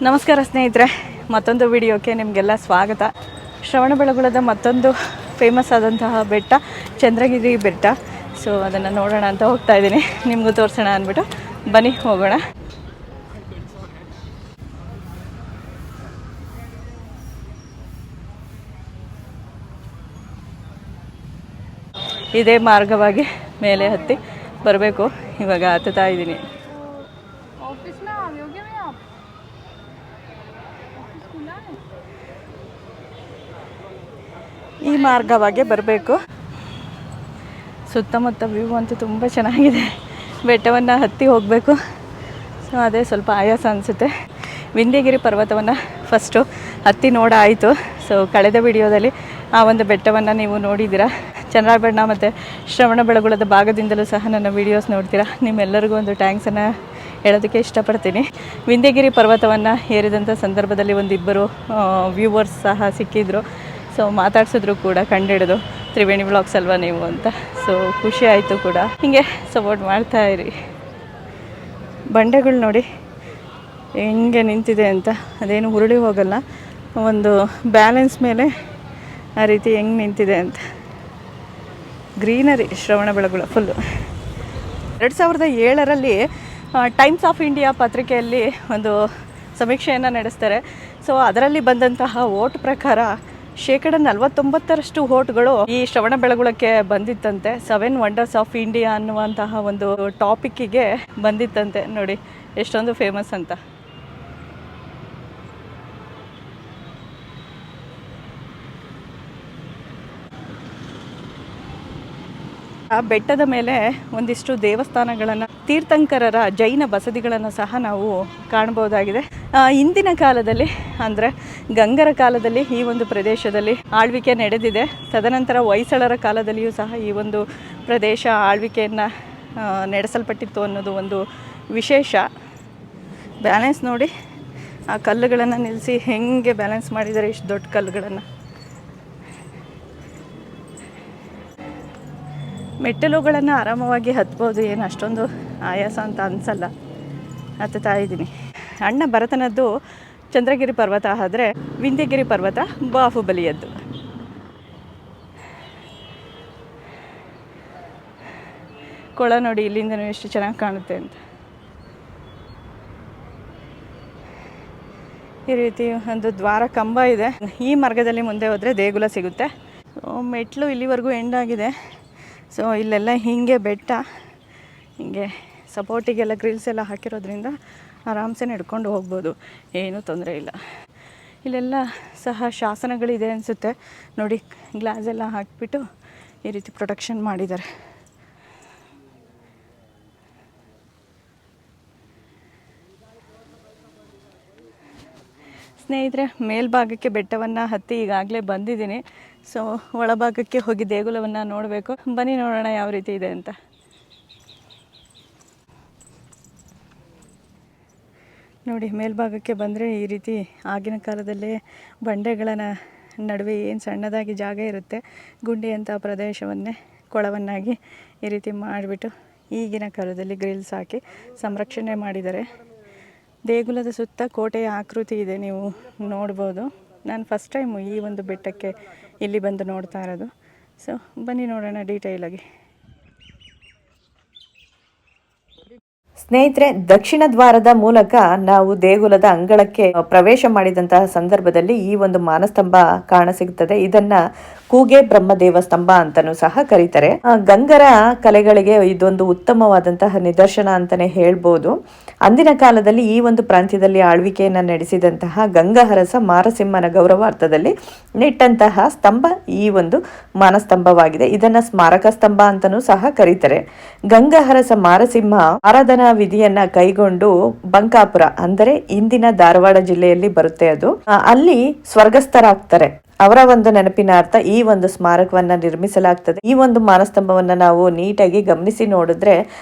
ನಮಸ್ಕಾರ ಸ್ನೇಹಿತರೆ, ಮತ್ತೊಂದು ವಿಡಿಯೋಕ್ಕೆ ನಿಮಗೆಲ್ಲ ಸ್ವಾಗತ. ಶ್ರವಣಬೆಳಗೊಳದ ಮತ್ತೊಂದು ಫೇಮಸ್ ಆದಂತಹ ಬೆಟ್ಟ ಚಂದ್ರಗಿರಿ ಬೆಟ್ಟ. ಸೊ ಅದನ್ನು ನೋಡೋಣ ಅಂತ ಹೋಗ್ತಾ ಇದ್ದೀನಿ, ನಿಮಗೂ ತೋರಿಸೋಣ ಅಂದ್ಬಿಟ್ಟು ಬನ್ನಿ ಹೋಗೋಣ. ಇದೇ ಮಾರ್ಗವಾಗಿ ಮೇಲೆ ಹತ್ತಿ ಬರಬೇಕು. ಇವಾಗ ಹತ್ತುತ್ತಾ ಇದ್ದೀನಿ. ಈ ಮಾರ್ಗವಾಗಿ ಬರಬೇಕು. ಸುತ್ತಮುತ್ತ ವ್ಯೂ ಅಂತೂ ತುಂಬ ಚೆನ್ನಾಗಿದೆ. ಬೆಟ್ಟವನ್ನು ಹತ್ತಿ ಹೋಗಬೇಕು. ಸೊ ಅದೇ ಸ್ವಲ್ಪ ಆಯಾಸ ಅನಿಸುತ್ತೆ. ವಿಂಧ್ಯಗಿರಿ ಪರ್ವತವನ್ನು ಫಸ್ಟು ಹತ್ತಿ ನೋಡಾಯಿತು. ಸೊ ಕಳೆದ ವಿಡಿಯೋದಲ್ಲಿ ಆ ಒಂದು ಬೆಟ್ಟವನ್ನು ನೀವು ನೋಡಿದ್ದೀರಾ. ಚನ್ನರಾಯಪಟ್ಟಣ ಮತ್ತು ಶ್ರವಣಬೆಳಗೊಳದ ಭಾಗದಿಂದಲೂ ಸಹ ನನ್ನ ವೀಡಿಯೋಸ್ ನೋಡ್ತೀರಾ. ನಿಮ್ಮೆಲ್ಲರಿಗೂ ಒಂದು ಥ್ಯಾಂಕ್ಸನ್ನು ಹೇಳೋದಕ್ಕೆ ಇಷ್ಟಪಡ್ತೀನಿ. ವಿಂಧ್ಯಗಿರಿ ಪರ್ವತವನ್ನು ಏರಿದಂಥ ಸಂದರ್ಭದಲ್ಲಿ ಒಂದಿಬ್ಬರು ವ್ಯೂವರ್ಸ್ ಸಹ ಸಿಕ್ಕಿದ್ರು. ಸೊ ಮಾತಾಡ್ಸಿದ್ರು ಕೂಡ, ಕಂಡಿಡಿದು ತ್ರಿವೇಣಿ ವ್ಲಾಗ್ಸ್ ಅಲ್ವಾ ನೀವು ಅಂತ. ಸೊ ಖುಷಿ ಆಯಿತು ಕೂಡ. ಹೀಗೆ ಸಪೋರ್ಟ್ ಮಾಡ್ತಾಯಿರಿ. ಬಂಡೆಗಳು ನೋಡಿ ಹೆಂಗೆ ನಿಂತಿದೆ ಅಂತ. ಅದೇನು ಉರುಳಿ ಹೋಗಲ್ಲ, ಒಂದು ಬ್ಯಾಲೆನ್ಸ್ ಮೇಲೆ ಆ ರೀತಿ ಹೆಂಗೆ ನಿಂತಿದೆ ಅಂತ. Greenery Shravanabelagola full. 2007ರಲ್ಲಿ ಟೈಮ್ಸ್ ಆಫ್ ಇಂಡಿಯಾ ಪತ್ರಿಕೆಯಲ್ಲಿ ಒಂದು ಸಮೀಕ್ಷೆಯನ್ನು ನಡೆಸ್ತಾರೆ. ಸೊ ಅದರಲ್ಲಿ ಬಂದಂತಹ ವೋಟ್ ಪ್ರಕಾರ 49% ವೋಟ್ಗಳು ಈ ಶ್ರವಣಬೆಳಗೊಳಕ್ಕೆ ಬಂದಿತ್ತಂತೆ. 7 ವಂಡರ್ಸ್ ಆಫ್ ಇಂಡಿಯಾ ಅನ್ನುವಂತಹ ಒಂದು ಟಾಪಿಕ್ಕಿಗೆ ಬಂದಿತ್ತಂತೆ. ನೋಡಿ ಎಷ್ಟೊಂದು ಫೇಮಸ್ ಅಂತ. ಆ ಬೆಟ್ಟದ ಮೇಲೆ ಒಂದಿಷ್ಟು ದೇವಸ್ಥಾನಗಳನ್ನು, ತೀರ್ಥಂಕರರ ಜೈನ ಬಸದಿಗಳನ್ನು ಸಹ ನಾವು ಕಾಣಬಹುದಾಗಿದೆ. ಇಂದಿನ ಕಾಲದಲ್ಲಿ ಅಂದರೆ ಗಂಗರ ಕಾಲದಲ್ಲಿ ಈ ಒಂದು ಪ್ರದೇಶದಲ್ಲಿ ಆಳ್ವಿಕೆ ನಡೆದಿದೆ. ತದನಂತರ ಹೊಯ್ಸಳರ ಕಾಲದಲ್ಲಿಯೂ ಸಹ ಈ ಒಂದು ಪ್ರದೇಶ ಆಳ್ವಿಕೆಯನ್ನು ನಡೆಸಲ್ಪಟ್ಟಿತ್ತು ಅನ್ನೋದು ಒಂದು ವಿಶೇಷ. ಬ್ಯಾಲೆನ್ಸ್ ನೋಡಿ, ಆ ಕಲ್ಲುಗಳನ್ನು ನಿಲ್ಲಿಸಿ ಹೆಂಗೆ ಬ್ಯಾಲೆನ್ಸ್ ಮಾಡಿದ್ದಾರೆ, ಇಷ್ಟು ದೊಡ್ಡ ಕಲ್ಲುಗಳನ್ನು. ಮೆಟ್ಟಲುಗಳನ್ನು ಆರಾಮವಾಗಿ ಹತ್ಬೋದು, ಏನು ಅಷ್ಟೊಂದು ಆಯಾಸ ಅಂತ ಅನಿಸಲ್ಲ. ಹತ್ತುತ್ತಾ ಇದ್ದೀನಿ. ಅಣ್ಣ ಭರತನದ್ದು ಚಂದ್ರಗಿರಿ ಪರ್ವತ ಆದರೆ ವಿಂಧ್ಯಗಿರಿ ಪರ್ವತ ಬಾಹುಬಲಿಯದ್ದು. ಕೊಳ ನೋಡಿ ಇಲ್ಲಿಂದನೂ ಎಷ್ಟು ಚೆನ್ನಾಗಿ ಕಾಣುತ್ತೆ ಅಂತ. ಈ ರೀತಿ ಒಂದು ದ್ವಾರ ಕಂಬ ಇದೆ. ಈ ಮಾರ್ಗದಲ್ಲಿ ಮುಂದೆ ಹೋದರೆ ದೇಗುಲ ಸಿಗುತ್ತೆ. ಮೆಟ್ಲು ಇಲ್ಲಿವರೆಗೂ ಎಂಡಾಗಿದೆ. ಸೊ ಇಲ್ಲೆಲ್ಲ ಹೀಗೆ ಬೆಟ್ಟ, ಹೀಗೆ ಸಪೋರ್ಟಿಗೆಲ್ಲ ಗ್ರಿಲ್ಸ್ ಎಲ್ಲ ಹಾಕಿರೋದ್ರಿಂದ ಆರಾಮ್ಸೆ ನಡ್ಕೊಂಡು ಹೋಗ್ಬೋದು, ಏನೂ ತೊಂದರೆ ಇಲ್ಲ. ಇಲ್ಲೆಲ್ಲ ಸಹ ಶಾಸನಗಳಿದೆ ಅನಿಸುತ್ತೆ ನೋಡಿ. ಗ್ಲಾಸ್ ಎಲ್ಲ ಹಾಕಿಬಿಟ್ಟು ಈ ರೀತಿ ಪ್ರೊಟೆಕ್ಷನ್ ಮಾಡಿದ್ದಾರೆ. ಸ್ನೇಹಿತರೆ, ಮೇಲ್ಭಾಗಕ್ಕೆ ಬೆಟ್ಟವನ್ನು ಹತ್ತಿ ಈಗಾಗಲೇ ಬಂದಿದ್ದೀನಿ. ಸೊ ಒಳಭಾಗಕ್ಕೆ ಹೋಗಿ ದೇಗುಲವನ್ನು ನೋಡಬೇಕು. ಬನ್ನಿ ನೋಡೋಣ ಯಾವ ರೀತಿ ಇದೆ ಅಂತ. ನೋಡಿ, ಮೇಲ್ಭಾಗಕ್ಕೆ ಬಂದರೆ ಈ ರೀತಿ ಆಗಿನ ಕಾಲದಲ್ಲೇ ಬಂಡೆಗಳ ನಡುವೆ ಏನು ಸಣ್ಣದಾಗಿ ಜಾಗ ಇರುತ್ತೆ, ಗುಂಡಿಯಂಥ ಪ್ರದೇಶವನ್ನೇ ಕೊಳವನ್ನಾಗಿ ಈ ರೀತಿ ಮಾಡಿಬಿಟ್ಟು ಈಗಿನ ಕಾಲದಲ್ಲಿ ಗ್ರಿಲ್ಸ್ ಹಾಕಿ ಸಂರಕ್ಷಣೆ ಮಾಡಿದ್ದಾರೆ. ದೇಗುಲದ ಸುತ್ತ ಕೋಟೆಯ ಆಕೃತಿ ಇದೆ, ನೀವು ನೋಡ್ಬೋದು. ನಾನು ಫಸ್ಟ್ ಟೈಮು ಈ ಒಂದು ಬೆಟ್ಟಕ್ಕೆ ಇಲ್ಲಿ ಬಂದು ನೋಡ್ತಾ ಇರೋದು. ಸೊ ಬನ್ನಿ ನೋಡೋಣ ಡೀಟೇಲಾಗಿ. ಸ್ನೇಹಿತರೆ, ದಕ್ಷಿಣ ದ್ವಾರದ ಮೂಲಕ ನಾವು ದೇಗುಲದ ಅಂಗಳಕ್ಕೆ ಪ್ರವೇಶ ಮಾಡಿದಂತಹ ಸಂದರ್ಭದಲ್ಲಿ ಈ ಒಂದು ಮಾನಸ್ತಂಭ ಕಾಣಸಿಗುತ್ತದೆ. ಇದನ್ನ ಕೂಗೆ ಬ್ರಹ್ಮದೇವ ಸ್ತಂಭ ಅಂತನೂ ಸಹ ಕರೀತಾರೆ. ಗಂಗರ ಕಲೆಗಳಿಗೆ ಇದೊಂದು ಉತ್ತಮವಾದಂತಹ ನಿದರ್ಶನ ಅಂತಾನೆ ಹೇಳ್ಬೋದು. ಅಂದಿನ ಕಾಲದಲ್ಲಿ ಈ ಒಂದು ಪ್ರಾಂತ್ಯದಲ್ಲಿ ಆಳ್ವಿಕೆಯನ್ನ ನಡೆಸಿದಂತಹ ಗಂಗಹರಸ ಮಾರಸಿಂಹನ ಗೌರವಾರ್ಥದಲ್ಲಿ ನೆಟ್ಟಂತಹ ಸ್ತಂಭ ಈ ಒಂದು ಮಾನಸ್ತಂಭವಾಗಿದೆ. ಇದನ್ನ ಸ್ಮಾರಕ ಸ್ತಂಭ ಅಂತನೂ ಸಹ ಕರೀತಾರೆ. ಗಂಗಹರಸ ಮಾರಸಿಂಹ ಆರಾಧನಾ ವಿಧಿಯನ್ನ ಕೈಗೊಂಡು ಬಂಕಾಪುರ ಅಂದರೆ ಇಂದಿನ ಧಾರವಾಡ ಜಿಲ್ಲೆಯಲ್ಲಿ ಬರುತ್ತೆ ಅದು, ಅಲ್ಲಿ ಸ್ವರ್ಗಸ್ಥರಾಗ್ತಾರೆ. ಅವರ ಒಂದು ನೆನಪಿನಾರ್ಥ ಈ ಒಂದು ಸ್ಮಾರಕವನ್ನ ನಿರ್ಮಿಸಲಾಗ್ತದೆ. ಈ ಒಂದು ಮಾನಸ್ತಂಭವನ್ನ ನಾವು ನೀಟಾಗಿ ಗಮನಿಸಿ ನೋಡಿದ್ರೆ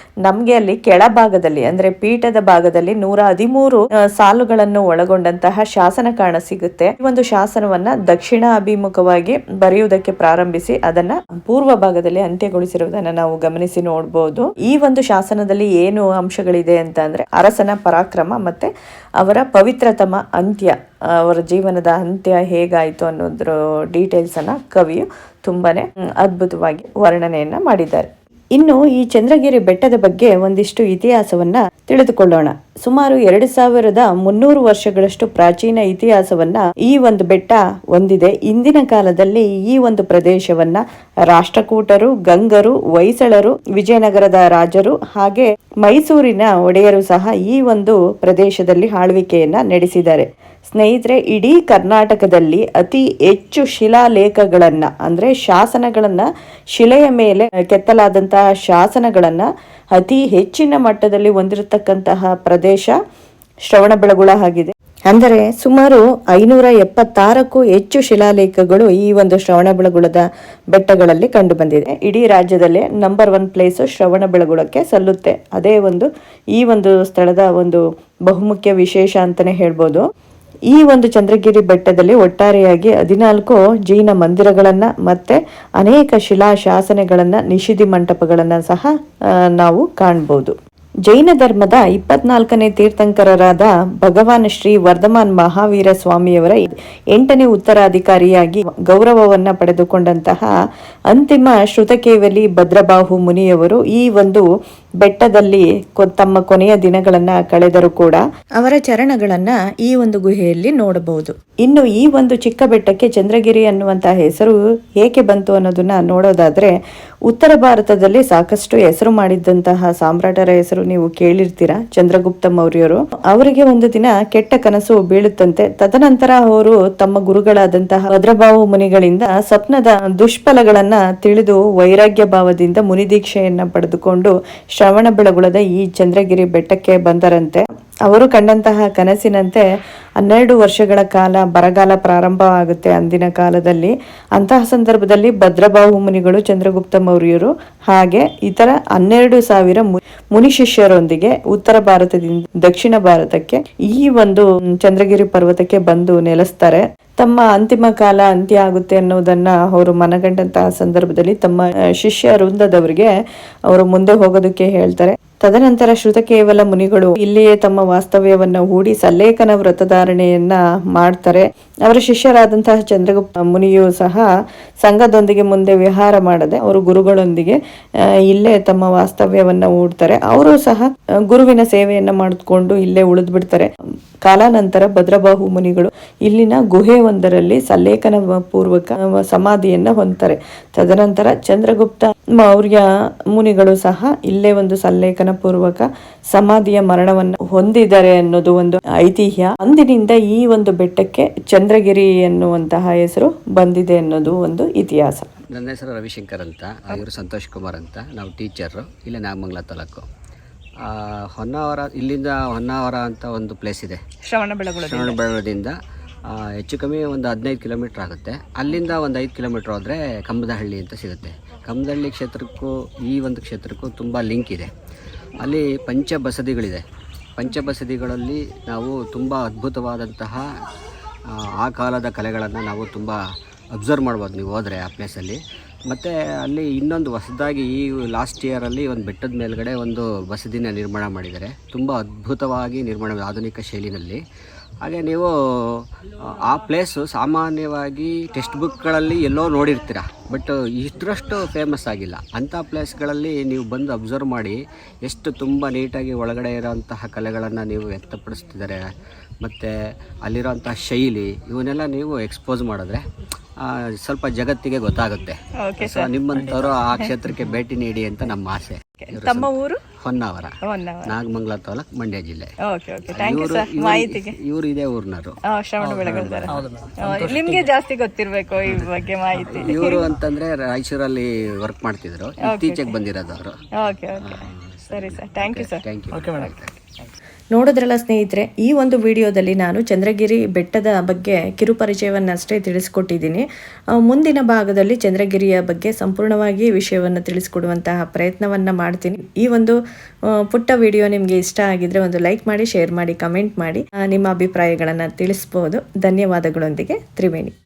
ನಮ್ಗೆ ಅಲ್ಲಿ ಕೆಳಭಾಗದಲ್ಲಿ ಅಂದ್ರೆ ಪೀಠದ ಭಾಗದಲ್ಲಿ 113 ಸಾಲುಗಳನ್ನು ಒಳಗೊಂಡಂತಹ ಶಾಸನ ಕಾಣ ಸಿಗುತ್ತೆ. ಈ ಒಂದು ಶಾಸನವನ್ನ ದಕ್ಷಿಣ ಅಭಿಮುಖವಾಗಿ ಬರೆಯುವುದಕ್ಕೆ ಪ್ರಾರಂಭಿಸಿ ಅದನ್ನ ಪೂರ್ವ ಭಾಗದಲ್ಲಿ ಅಂತ್ಯಗೊಳಿಸಿರುವುದನ್ನ ನಾವು ಗಮನಿಸಿ ನೋಡಬಹುದು. ಈ ಒಂದು ಶಾಸನದಲ್ಲಿ ಏನು ಅಂಶಗಳಿದೆ ಅಂತ ಅಂದ್ರೆ ಅರಸನ ಪರಾಕ್ರಮ ಮತ್ತೆ ಅವರ ಪವಿತ್ರತಮ ಅಂತ್ಯ, ಅವರ ಜೀವನದ ಅಂತ್ಯ ಹೇಗಾಯಿತು ಅನ್ನೋದ್ರ ಡೀಟೇಲ್ಸನ್ನು ಕವಿಯು ತುಂಬಾನೇ ಅದ್ಭುತವಾಗಿ ವರ್ಣನೆಯನ್ನ ಮಾಡಿದ್ದಾರೆ. ಇನ್ನು ಈ ಚಂದ್ರಗಿರಿ ಬೆಟ್ಟದ ಬಗ್ಗೆ ಒಂದಿಷ್ಟು ಇತಿಹಾಸವನ್ನ ತಿಳಿದುಕೊಳ್ಳೋಣ. ಸುಮಾರು 2300 ವರ್ಷಗಳಷ್ಟು ಪ್ರಾಚೀನ ಇತಿಹಾಸವನ್ನ ಈ ಒಂದು ಬೆಟ್ಟ ಹೊಂದಿದೆ. ಇಂದಿನ ಕಾಲದಲ್ಲಿ ಈ ಒಂದು ಪ್ರದೇಶವನ್ನ ರಾಷ್ಟ್ರಕೂಟರು, ಗಂಗರು, ಹೊಯ್ಸಳರು, ವಿಜಯನಗರದ ರಾಜರು ಹಾಗೆ ಮೈಸೂರಿನ ಒಡೆಯರು ಸಹ ಈ ಒಂದು ಪ್ರದೇಶದಲ್ಲಿ ಆಳ್ವಿಕೆಯನ್ನ ನಡೆಸಿದ್ದಾರೆ. ಸ್ನೇಹಿತರೆ, ಇಡೀ ಕರ್ನಾಟಕದಲ್ಲಿ ಅತಿ ಹೆಚ್ಚು ಶಿಲಾಲೇಖಗಳನ್ನ ಅಂದ್ರೆ ಶಾಸನಗಳನ್ನ, ಶಿಲೆಯ ಮೇಲೆ ಕೆತ್ತಲಾದಂತಹ ಶಾಸನಗಳನ್ನ ಅತಿ ಹೆಚ್ಚಿನ ಮಟ್ಟದಲ್ಲಿ ಹೊಂದಿರತಕ್ಕಂತಹ ಪ್ರದೇಶ ಶ್ರವಣಬೆಳಗೊಳ ಆಗಿದೆ. ಅಂದರೆ ಸುಮಾರು 576ಕ್ಕೂ ಹೆಚ್ಚು ಶಿಲಾಲೇಖಗಳು ಈ ಒಂದು ಶ್ರವಣಬೆಳಗೊಳದ ಬೆಟ್ಟಗಳಲ್ಲಿ ಕಂಡು ಬಂದಿದೆ. ಇಡೀ ರಾಜ್ಯದಲ್ಲೇ ನಂಬರ್ 1 ಪ್ಲೇಸ್ ಶ್ರವಣಬೆಳಗೊಳಕ್ಕೆ ಸಲ್ಲುತ್ತೆ. ಅದೇ ಈ ಒಂದು ಸ್ಥಳದ ಒಂದು ಬಹುಮುಖ್ಯ ವಿಶೇಷ ಅಂತಾನೆ ಹೇಳ್ಬೋದು. ಈ ಒಂದು ಚಂದ್ರಗಿರಿ ಬೆಟ್ಟದಲ್ಲಿ ಒಟ್ಟಾರೆಯಾಗಿ 14 ಜೈನ ಮಂದಿರಗಳನ್ನ ಮತ್ತೆ ಅನೇಕ ಶಿಲಾ ಶಾಸನಗಳನ್ನ, ನಿಷಿದಿ ಮಂಟಪಗಳನ್ನ ಸಹ ನಾವು ಕಾಣಬಹುದು. ಜೈನ ಧರ್ಮದ 24ನೇ ತೀರ್ಥಂಕರರಾದ ಭಗವಾನ್ ಶ್ರೀ ವರ್ಧಮಾನ್ ಮಹಾವೀರ ಸ್ವಾಮಿಯವರ 8ನೇ ಉತ್ತರಾಧಿಕಾರಿಯಾಗಿ ಗೌರವವನ್ನ ಪಡೆದುಕೊಂಡಂತಹ ಅಂತಿಮ ಶ್ರುತಕೇವಲಿ ಭದ್ರಬಾಹು ಮುನಿಯವರು ಈ ಒಂದು ಬೆಟ್ಟದಲ್ಲಿ ತಮ್ಮ ಕೊನೆಯ ದಿನಗಳನ್ನ ಕಳೆದರೂ ಕೂಡ ಅವರ ಚರಣಗಳನ್ನ ಈ ಒಂದು ಗುಹೆಯಲ್ಲಿ ನೋಡಬಹುದು. ಇನ್ನು ಈ ಒಂದು ಚಿಕ್ಕ ಬೆಟ್ಟಕ್ಕೆ ಚಂದ್ರಗಿರಿ ಅನ್ನುವಂತಹ ಹೆಸರು ಏಕೆ ಬಂತು ಅನ್ನೋದನ್ನ ನೋಡೋದಾದ್ರೆ, ಉತ್ತರ ಭಾರತದಲ್ಲಿ ಸಾಕಷ್ಟು ಹೆಸರು ಮಾಡಿದ್ದಂತಹ ಸಾಮ್ರಾಟರ ಹೆಸರು ನೀವು ಕೇಳಿರ್ತೀರಾ. ಚಂದ್ರಗುಪ್ತ ಮೌರ್ಯರು, ಅವರಿಗೆ ಒಂದು ದಿನ ಕೆಟ್ಟ ಕನಸು ಬೀಳುತ್ತಂತೆ. ತದನಂತರ ಅವರು ತಮ್ಮ ಗುರುಗಳಾದಂತಹ ಭದ್ರಬಾಹು ಮುನಿಗಳಿಂದ ಸ್ವಪ್ನದ ದುಷ್ಫಲಗಳನ್ನ ತಿಳಿದು ವೈರಾಗ್ಯ ಭಾವದಿಂದ ಮುನಿದೀಕ್ಷೆಯನ್ನ ಪಡೆದುಕೊಂಡು ಶ್ರವಣಬೆಳಗೊಳದ ಈ ಚಂದ್ರಗಿರಿ ಬೆಟ್ಟಕ್ಕೆ ಬಂದರಂತೆ. ಅವರು ಕಂಡಂತಹ ಕನಸಿನಂತೆ 12 ವರ್ಷಗಳ ಕಾಲ ಬರಗಾಲ ಪ್ರಾರಂಭ ಆಗುತ್ತೆ ಅಂದಿನ ಕಾಲದಲ್ಲಿ. ಅಂತಹ ಸಂದರ್ಭದಲ್ಲಿ ಭದ್ರಬಾಹು ಮುನಿಗಳು, ಚಂದ್ರಗುಪ್ತ ಮೌರ್ಯರು ಹಾಗೆ ಇತರ 12,000 ಮುನಿ ಶಿಷ್ಯರೊಂದಿಗೆ ಉತ್ತರ ಭಾರತದಿಂದ ದಕ್ಷಿಣ ಭಾರತಕ್ಕೆ ಈ ಒಂದು ಚಂದ್ರಗಿರಿ ಪರ್ವತಕ್ಕೆ ಬಂದು ನೆಲೆಸ್ತಾರೆ. ತಮ್ಮ ಅಂತಿಮ ಕಾಲ ಅಂತ್ಯ ಆಗುತ್ತೆ ಅನ್ನೋದನ್ನ ಅವರು ಮನಗಂಡಂತಹ ಸಂದರ್ಭದಲ್ಲಿ ತಮ್ಮ ಶಿಷ್ಯ ವೃಂದದವರಿಗೆ ಅವರು ಮುಂದೆ ಹೋಗೋದಕ್ಕೆ ಹೇಳ್ತಾರೆ. ತದನಂತರ ಶ್ರುತಕೇವಲ ಮುನಿಗಳು ಇಲ್ಲಿಯೇ ತಮ್ಮ ವಾಸ್ತವ್ಯವನ್ನ ಹೂಡಿ ಸಲ್ಲೇಖನ ವ್ರತಧಾರಣೆಯನ್ನ ಮಾಡ್ತಾರೆ. ಅವರ ಶಿಷ್ಯರಾದಂತಹ ಚಂದ್ರಗುಪ್ತ ಮುನಿಯು ಸಹ ಸಂಘದೊಂದಿಗೆ ಮುಂದೆ ವಿಹಾರ ಮಾಡದೆ ಅವರು ಗುರುಗಳೊಂದಿಗೆ ಇಲ್ಲೇ ತಮ್ಮ ವಾಸ್ತವ್ಯವನ್ನ ಹೂಡ್ತಾರೆ. ಅವರು ಸಹ ಗುರುವಿನ ಸೇವೆಯನ್ನ ಮಾಡಿಕೊಂಡು ಇಲ್ಲೇ ಉಳಿದು ಬಿಡ್ತಾರೆ. ಕಾಲಾನಂತರ ಭದ್ರಬಾಹು ಮುನಿಗಳು ಇಲ್ಲಿನ ಗುಹೆ ಒಂದರಲ್ಲಿ ಸಲ್ಲೇಖನ ಪೂರ್ವಕ ಸಮಾಧಿಯನ್ನ ಹೊಂದ್ತಾರೆ. ತದನಂತರ ಚಂದ್ರಗುಪ್ತ ಮೌರ್ಯ ಮುನಿಗಳು ಸಹ ಇಲ್ಲೇ ಒಂದು ಸಲ್ಲೇಖನ ಪೂರ್ವಕ ಸಮಾಧಿಯ ಮರಣವನ್ನು ಹೊಂದಿದ್ದಾರೆ ಅನ್ನೋದು ಒಂದು ಐತಿಹ್ಯ. ಅಂದಿನಿಂದ ಈ ಒಂದು ಬೆಟ್ಟಕ್ಕೆ ಚಂದ್ರಗಿರಿ ಎನ್ನುವಂತಹ ಹೆಸರು ಬಂದಿದೆ ಅನ್ನೋದು ಒಂದು ಇತಿಹಾಸ. ನನ್ನ ಹೆಸರು ರವಿಶಂಕರ್ ಅಂತ, ಇವರು ಸಂತೋಷ್ ಕುಮಾರ್ ಅಂತ. ನಾವು ಟೀಚರು, ಇಲ್ಲೇ ನಾಗಮಂಗಲ ತಾಲೂಕು. ಹೊನ್ನಾವರ, ಇಲ್ಲಿಂದ ಹೊನ್ನಾವರ ಅಂತ ಒಂದು ಪ್ಲೇಸ್ ಇದೆ ಶ್ರವಣಬೆಳಗೊಳದಿಂದ ಹೆಚ್ಚು ಕಮ್ಮಿ ಒಂದು 15 ಕಿಲೋಮೀಟ್ರ್ ಆಗುತ್ತೆ. ಅಲ್ಲಿಂದ ಒಂದು 5 ಕಿಲೋಮೀಟ್ರ್ ಹೋದರೆ ಕಂಬದಹಳ್ಳಿ ಅಂತ ಸಿಗುತ್ತೆ. ಕಂಬದಹಳ್ಳಿ ಕ್ಷೇತ್ರಕ್ಕೂ ಈ ಒಂದು ಕ್ಷೇತ್ರಕ್ಕೂ ತುಂಬ ಲಿಂಕ್ ಇದೆ. ಅಲ್ಲಿ ಪಂಚಬಸದಿಗಳಿದೆ. ಪಂಚಬಸದಿಗಳಲ್ಲಿ ನಾವು ತುಂಬ ಅದ್ಭುತವಾದಂತಹ ಆ ಕಾಲದ ಕಲೆಗಳನ್ನು ನಾವು ತುಂಬ ಅಬ್ಸರ್ವ್ ಮಾಡ್ಬೋದು ನೀವು ಹೋದರೆ ಆ ಪ್ಲೇಸಲ್ಲಿ. ಮತ್ತು ಅಲ್ಲಿ ಇನ್ನೊಂದು ಹೊಸದಾಗಿ ಈ ಲಾಸ್ಟ್ ಇಯರಲ್ಲಿ ಒಂದು ಬೆಟ್ಟದ ಮೇಲ್ಗಡೆ ಒಂದು ಬಸದಿನ ನಿರ್ಮಾಣ ಮಾಡಿದ್ದಾರೆ. ತುಂಬ ಅದ್ಭುತವಾಗಿ ನಿರ್ಮಾಣ, ಆಧುನಿಕ ಶೈಲಿನಲ್ಲಿ. ಹಾಗೆ ನೀವು ಆ ಪ್ಲೇಸು ಸಾಮಾನ್ಯವಾಗಿ ಟೆಕ್ಸ್ಟ್ ಬುಕ್ಗಳಲ್ಲಿ ಎಲ್ಲೋ ನೋಡಿರ್ತೀರ, ಬಟ್ ಇಷ್ಟರಷ್ಟು ಫೇಮಸ್ ಆಗಿಲ್ಲ. ಅಂಥ ಪ್ಲೇಸ್ಗಳಲ್ಲಿ ನೀವು ಬಂದು ಅಬ್ಸರ್ವ್ ಮಾಡಿ ಎಷ್ಟು ತುಂಬ ನೀಟಾಗಿ ಒಳಗಡೆ ಇರೋಂತಹ ಕಲೆಗಳನ್ನು ನೀವು ವ್ಯಕ್ತಪಡಿಸ್ತಿದ್ದಾರೆ. ಮತ್ತು ಅಲ್ಲಿರೋಂಥ ಶೈಲಿ ಇವನ್ನೆಲ್ಲ ನೀವು ಎಕ್ಸ್ಪೋಸ್ ಮಾಡಿದ್ರೆ ಸ್ವಲ್ಪ ಜಗತ್ತಿಗೆ ಗೊತ್ತಾಗುತ್ತೆ. ಸೊ ನಿಮ್ಮಂಥವ್ರು ಆ ಕ್ಷೇತ್ರಕ್ಕೆ ಭೇಟಿ ನೀಡಿ ಅಂತ ನಮ್ಮ ಆಸೆ. ತಮ್ಮ ಊರು? ಹೊನ್ನಾವರ, ನಾಗಮಂಗಲ ತಾಲೂಕು, ಮಂಡ್ಯ ಜಿಲ್ಲೆ. ಇವರು ಇದೇ ಊರ್ನವರು. ನಿಮ್ಗೆ ಜಾಸ್ತಿ ಗೊತ್ತಿರ್ಬೇಕು ಈ ಬಗ್ಗೆ ಮಾಹಿತಿ. ಇವರು ಅಂತಂದ್ರೆ ರಾಯಚೂರಲ್ಲಿ ವರ್ಕ್ ಮಾಡ್ತಿದ್ರು, ಇತ್ತೀಚೆಗೆ ಬಂದಿರೋದು ಅವರು. ಸರಿ sir, thank you sir. Thank you. ನೋಡಿದ್ರಲ್ಲ ಸ್ನೇಹಿತರೆ, ಈ ಒಂದು ವಿಡಿಯೋದಲ್ಲಿ ನಾನು ಚಂದ್ರಗಿರಿ ಬೆಟ್ಟದ ಬಗ್ಗೆ ಕಿರುಪರಿಚಯವನ್ನಷ್ಟೇ ತಿಳಿಸ್ಕೊಟ್ಟಿದ್ದೀನಿ. ಮುಂದಿನ ಭಾಗದಲ್ಲಿ ಚಂದ್ರಗಿರಿಯ ಬಗ್ಗೆ ಸಂಪೂರ್ಣವಾಗಿ ವಿಷಯವನ್ನು ತಿಳಿಸ್ಕೊಡುವಂತಹ ಪ್ರಯತ್ನವನ್ನು ಮಾಡ್ತೀನಿ. ಈ ಒಂದು ಪುಟ್ಟ ವಿಡಿಯೋ ನಿಮಗೆ ಇಷ್ಟ ಆಗಿದ್ರೆ ಒಂದು ಲೈಕ್ ಮಾಡಿ, ಶೇರ್ ಮಾಡಿ, ಕಮೆಂಟ್ ಮಾಡಿ ನಿಮ್ಮ ಅಭಿಪ್ರಾಯಗಳನ್ನು ತಿಳಿಸ್ಬೋದು. ಧನ್ಯವಾದಗಳೊಂದಿಗೆ ತ್ರಿವೇಣಿ.